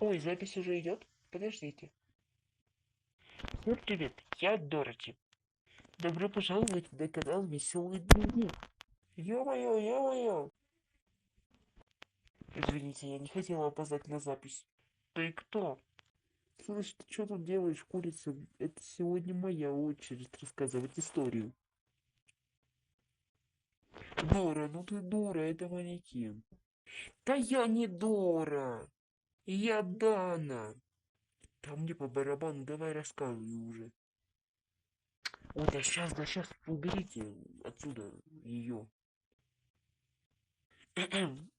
Ой, запись уже идет? Подождите. Всем привет, я Дороти. Добро пожаловать на канал Веселый Дневник. Ё-моё, ё-моё! Извините, я не хотела опоздать на запись. Ты кто? Слышь, ты что тут делаешь, курица? Это сегодня моя очередь рассказывать историю. Дора, ну ты дура, это манекен. Да я не Дора! Я Дана! Да мне по барабану, давай рассказывай уже. Ой, да сейчас, уберите отсюда ее.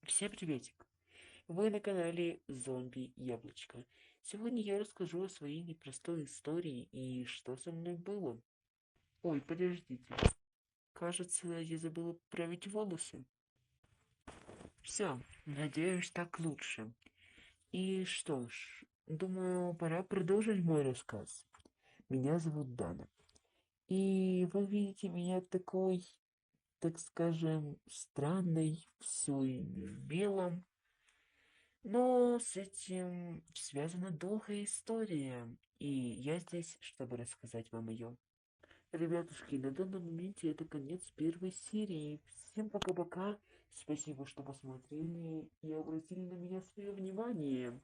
Всем приветик! Вы на канале Зомби Яблочко. Сегодня я расскажу о своей непростой истории и что со мной было. Ой, подождите. Кажется, я забыла править волосы. Все, надеюсь, так лучше. И что ж, думаю, пора продолжить мой рассказ. Меня зовут Дана. И вы видите меня такой, так скажем, странной, всей в белом. Но с этим связана долгая история, и я здесь, чтобы рассказать вам ее. Ребятушки, на данном моменте это конец первой серии. Всем пока-пока. Спасибо, что посмотрели и обратили на меня свое внимание.